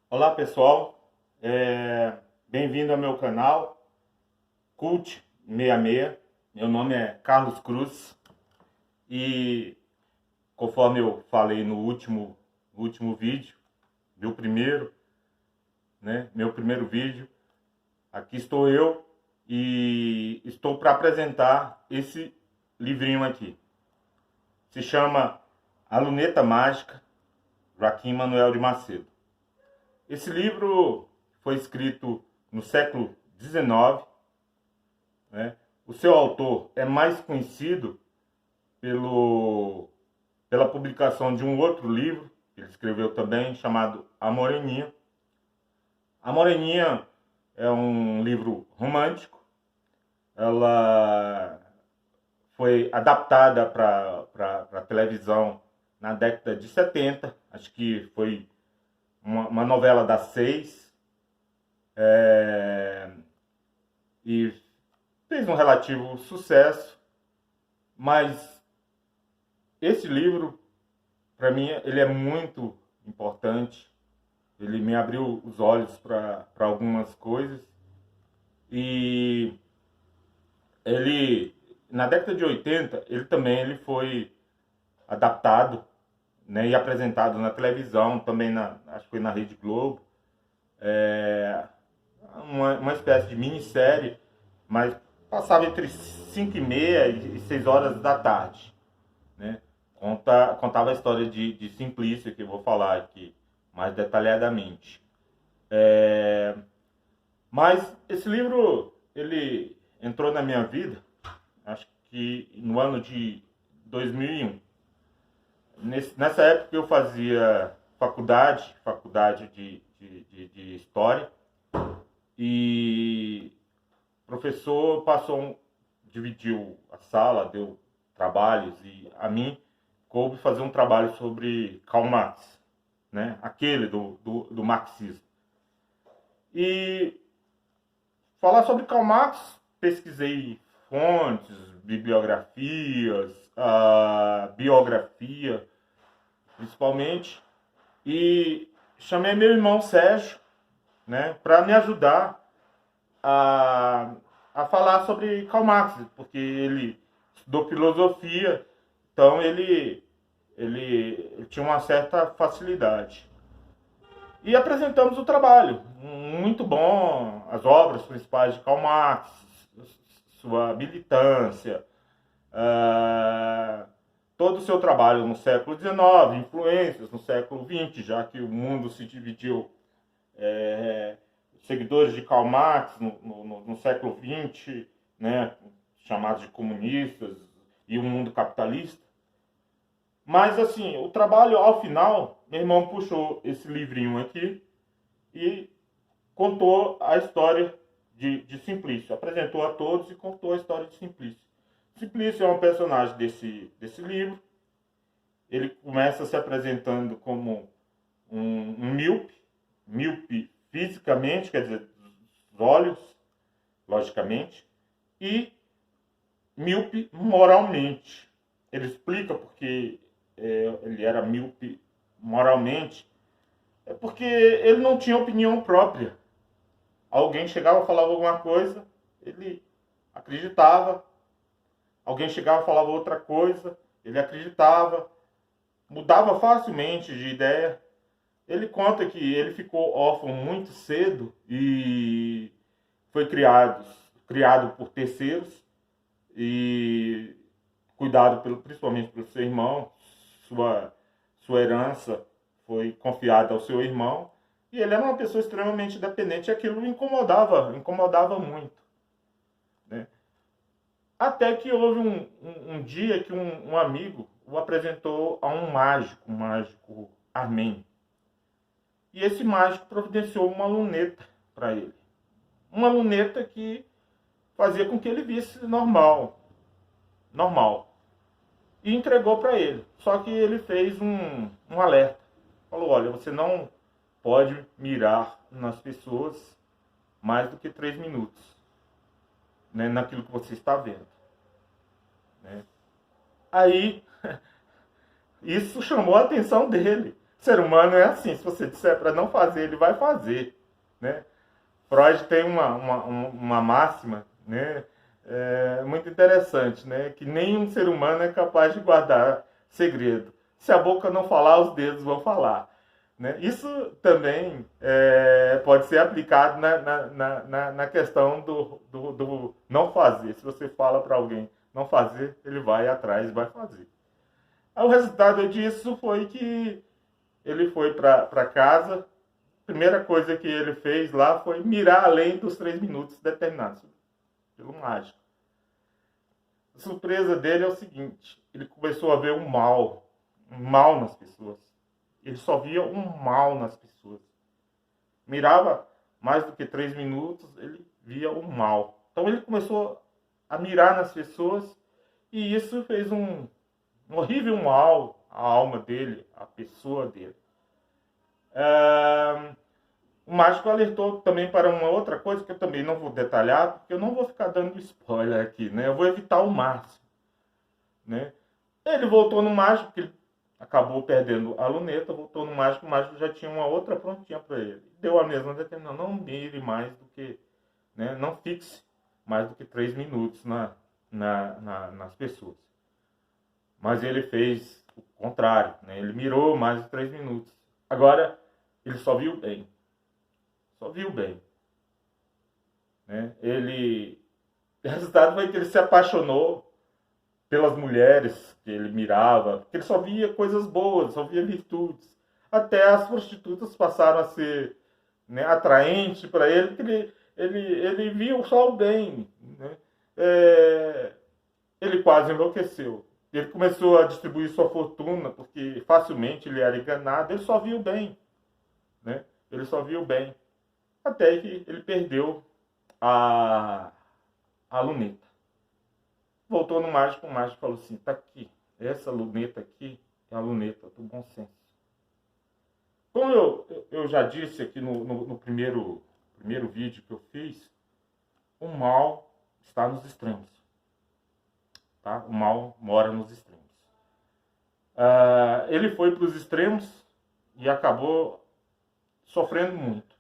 Olá pessoal, bem-vindo ao meu canal Cult 66. Meu nome é Carlos Cruz e conforme eu falei no último vídeo, meu primeiro, meu primeiro vídeo, aqui estou eu e estou para apresentar esse livrinho aqui. Se chama A Luneta Mágica, Joaquim Manuel de Macedo. Esse livro foi escrito no século XIX, né? O seu autor é mais conhecido pela publicação de um outro livro que ele escreveu também, chamado A Moreninha. A Moreninha é um livro romântico. Ela foi adaptada para televisão na década de 70, acho que foi uma novela das 6, e fez um relativo sucesso, mas esse livro, para mim, ele é muito importante. Ele me abriu os olhos para algumas coisas. E ele, na década de 80, ele foi adaptado, né, e apresentado na televisão, também acho que foi na Rede Globo. Uma espécie de minissérie, mas passava entre 5h30 e 6 horas da tarde. Né? Contava a história de Simplício, que eu vou falar aqui mais detalhadamente. Mas esse livro, ele entrou na minha vida, acho que no ano de 2001. Nessa época eu fazia faculdade de História, e o professor dividiu a sala, deu trabalhos, e a mim coube fazer um trabalho sobre Karl Marx, né? Aquele do marxismo. E falar sobre Karl Marx, pesquisei fontes, bibliografias, biografia, principalmente, e chamei meu irmão Sérgio, né, para me ajudar a falar sobre Karl Marx, porque ele estudou filosofia, então ele tinha uma certa facilidade. E apresentamos o trabalho, muito bom, as obras principais de Karl Marx, sua militância, todo o seu trabalho no século XIX, influências no século XX, já que o mundo se dividiu, seguidores de Karl Marx no século XX, né, chamados de comunistas, e o mundo capitalista. Mas assim, o trabalho, ao final, meu irmão puxou esse livrinho aqui e contou a história de Simplício. Apresentou a todos e contou a história de Simplício. Simplício é um personagem desse livro. Ele começa se apresentando como um míope fisicamente, quer dizer, dos olhos, logicamente, e míope moralmente. Ele explica porque ele era míope moralmente. É porque ele não tinha opinião própria. Alguém chegava e falava alguma coisa, ele acreditava. Alguém chegava e falava outra coisa, ele acreditava. Mudava facilmente de ideia. Ele conta que ele ficou órfão muito cedo e foi criado por terceiros e cuidado principalmente pelo seu irmão. Sua herança foi confiada ao seu irmão, e ele era uma pessoa extremamente dependente, e aquilo o incomodava muito. Né? Até que houve um dia que um amigo o apresentou a um mágico armênio. E esse mágico providenciou uma luneta para ele. Uma luneta que fazia com que ele visse normal. E entregou para ele. Só que ele fez um alerta. Falou, olha, você não pode mirar nas pessoas mais do que 3 minutos, né, naquilo que você está vendo. Né? Aí, isso chamou a atenção dele. ser humano é assim, se você disser para não fazer, ele vai fazer, né? Freud tem uma máxima, né? Muito interessante, né? Que nenhum ser humano é capaz de guardar segredo. Se a boca não falar, os dedos vão falar. Né? Isso também pode ser aplicado na questão do não fazer. Se você fala para alguém não fazer, ele vai atrás e vai fazer. O resultado disso foi que ele foi para casa. A primeira coisa que ele fez lá foi mirar além dos 3 minutos determinados pelo mágico. A surpresa dele é o seguinte: ele começou a ver um mal nas pessoas. Ele só via um mal nas pessoas. Mirava mais do que 3 minutos, ele via o mal. Então ele começou a mirar nas pessoas e isso fez um horrível mal à alma dele, à pessoa dele. O mágico alertou também para uma outra coisa que eu também não vou detalhar, porque eu não vou ficar dando spoiler aqui, né? Eu vou evitar o máximo, né? Ele voltou no mágico, que ele acabou perdendo a luneta, voltou no mágico, o mágico já tinha uma outra prontinha para ele. Deu a mesma determinação, não mire mais do que, né? Não fixe mais do que 3 minutos nas pessoas. Mas ele fez o contrário, né? Ele mirou mais de 3 minutos. Agora, ele só viu bem. Só viu bem. Né? O resultado foi que ele se apaixonou pelas mulheres que ele mirava, porque ele só via coisas boas, só via virtudes. Até as prostitutas passaram a ser, né, atraentes para ele, porque ele via só o bem. Né? Ele quase enlouqueceu. Ele começou a distribuir sua fortuna, porque facilmente ele era enganado, ele só via o bem. Né? Ele só via o bem. Até que ele perdeu a luneta. Voltou no mágico, o mágico falou assim: tá aqui, essa luneta aqui é a luneta do bom senso. Como eu já disse aqui no primeiro vídeo que eu fiz, o mal está nos extremos. Tá? O mal mora nos extremos. Ele foi para os extremos e acabou sofrendo muito.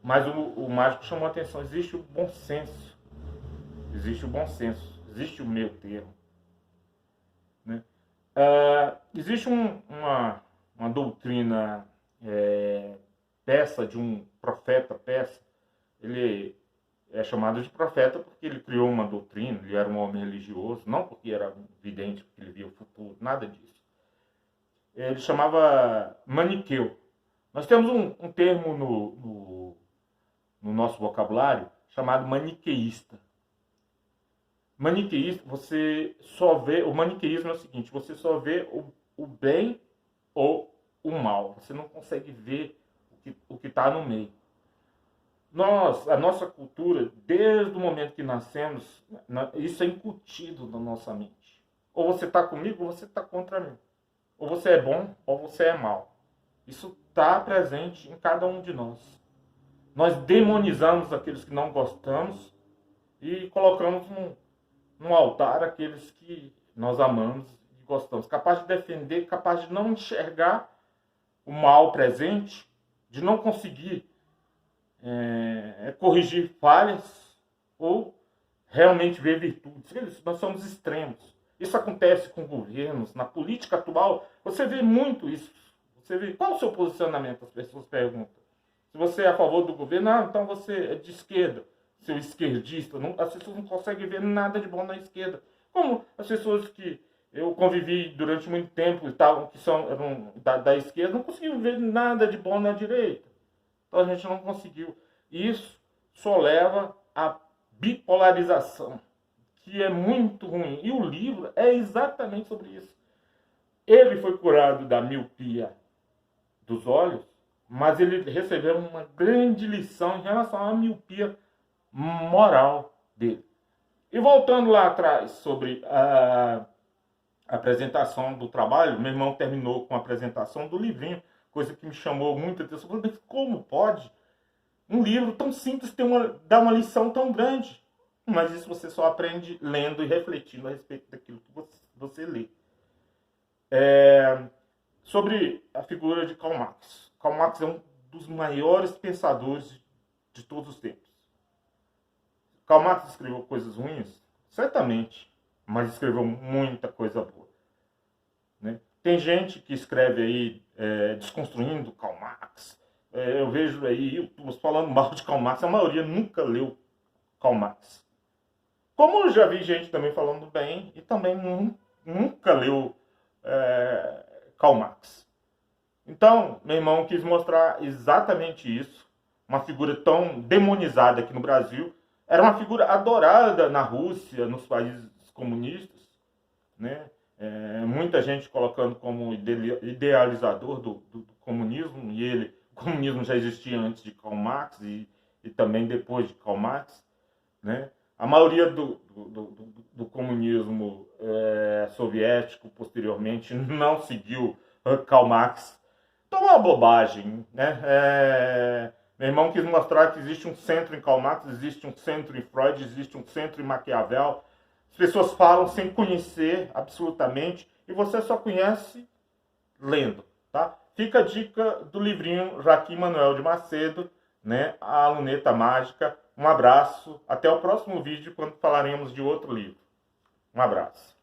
Mas o mágico chamou a atenção. Existe o bom senso. Existe o bom senso. Existe o meio termo. Né? Existe uma doutrina peça de um profeta peça. Ele é chamado de profeta porque ele criou uma doutrina, ele era um homem religioso, não porque era vidente, porque ele via o futuro, nada disso. Ele chamava maniqueu. Nós temos um termo no nosso vocabulário chamado maniqueísta. Maniqueísta, você só vê... O maniqueísmo é o seguinte: você só vê o bem ou o mal. Você não consegue ver o que está no meio. A nossa cultura, desde o momento que nascemos, isso é incutido na nossa mente. Ou você está comigo ou você está contra mim. Ou você é bom ou você é mal. Isso está presente em cada um de nós. Nós demonizamos aqueles que não gostamos e colocamos num altar aqueles que nós amamos e gostamos. Capaz de defender, capaz de não enxergar o mal presente, de não conseguir corrigir falhas ou realmente ver virtudes. Nós somos extremos. Isso acontece com governos, na política atual. Você vê muito isso. Você vê qual é o seu posicionamento, as pessoas perguntam. Se você é a favor do governo, então você é de esquerda, seu esquerdista. As pessoas não conseguem ver nada de bom na esquerda. Como as pessoas que eu convivi durante muito tempo e tal, que eram da esquerda, não conseguiam ver nada de bom na direita. Então a gente não conseguiu. Isso só leva à bipolarização, que é muito ruim. E o livro é exatamente sobre isso. Ele foi curado da miopia dos olhos, mas ele recebeu uma grande lição em relação à miopia moral dele. E voltando lá atrás sobre a apresentação do trabalho, meu irmão terminou com a apresentação do livrinho, coisa que me chamou muita atenção. Eu falei: mas como pode um livro tão simples dar uma lição tão grande? Mas isso você só aprende lendo e refletindo a respeito daquilo que você lê. Sobre a figura de Karl Marx. Karl Marx é um dos maiores pensadores de todos os tempos. Karl Marx escreveu coisas ruins? Certamente, mas escreveu muita coisa boa. Né? Tem gente que escreve aí desconstruindo Karl Marx. Eu vejo aí youtubers falando mal de Karl Marx. A maioria nunca leu Karl Marx. Como eu já vi gente também falando bem e também nunca leu Karl Marx. Então, meu irmão quis mostrar exatamente isso. Uma figura tão demonizada aqui no Brasil. Era uma figura adorada na Rússia, nos países comunistas, né? Muita gente colocando como idealizador do comunismo, e o comunismo já existia antes de Karl Marx e também depois de Karl Marx, né? A maioria do comunismo soviético, posteriormente, não seguiu Karl Marx. Então é uma bobagem, né? Meu irmão quis mostrar que existe um centro em Karl Marx, existe um centro em Freud, existe um centro em Maquiavel. As pessoas falam sem conhecer absolutamente e você só conhece lendo, tá? Fica a dica do livrinho Joaquim Manuel de Macedo, né? A Luneta Mágica. Um abraço, até o próximo vídeo quando falaremos de outro livro. Um abraço.